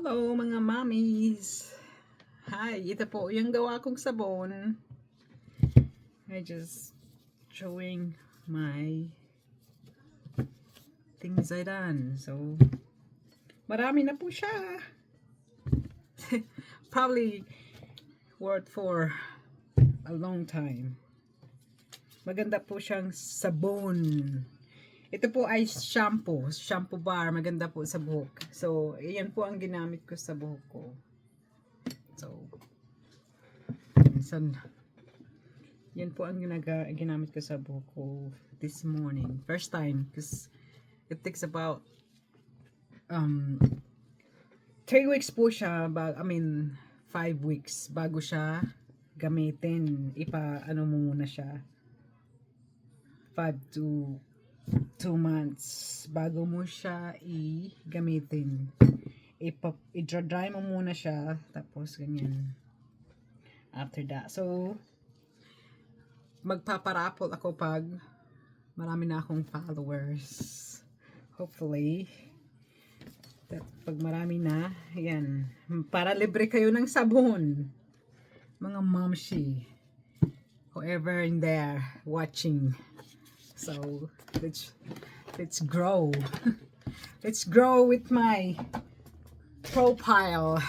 Hello mga mommies! Hi! Ito po yung gawa kong sabon. I just showing my things I done. So, marami na po siya. Probably worth for a long time. Maganda po siyang sabon. Ito po ay shampoo bar, maganda po sa buhok. So, iyan po ang ginamit ko sa buhok ko. So, minsan, yan po ang ginamit ko sa buhok ko this morning. First time, because it takes about 3 weeks po siya, 5 weeks bago siya gamitin. Ano mo muna siya, 5 to 2 months bago mo siya i-gamitin. I-dry mo muna siya, tapos ganyan. After that, so magpaparapol ako pag marami na akong followers. Hopefully, pag marami na, ayan, para libre kayo ng sabon, mga momshi, whoever in there watching. So let's grow. Let's grow with my profile.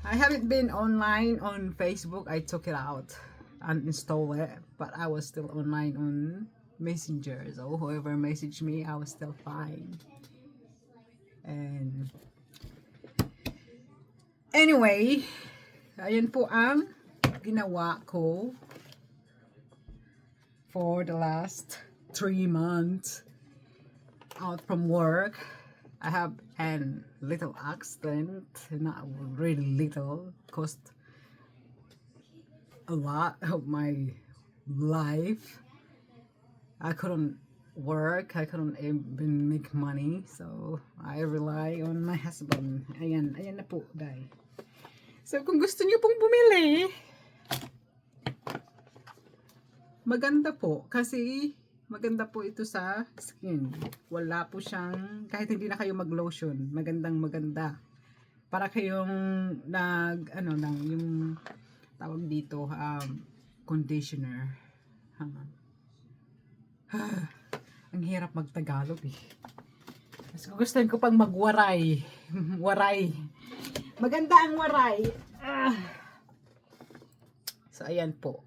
I haven't been online on Facebook. I took it out, uninstalled it, but I was still online on Messenger. So whoever messaged me, I was still fine. And anyway, ayan po ang ginawa ko for the last 3 months out from work. I have a little accident, not really little, cost a lot of my life. I couldn't work, I couldn't even make money, so I rely on my husband. Ayan na po, guys. So kung gusto niyo pong bumili, maganda po kasi maganda po ito sa skin. Wala po siyang, kahit hindi na kayo mag-lotion, maganda. Para kayong yung tawag dito, conditioner. Ang hirap magtagalog eh. Mas gugustuhin ko pang magwaray. Waray. Maganda ang waray. So ayan po.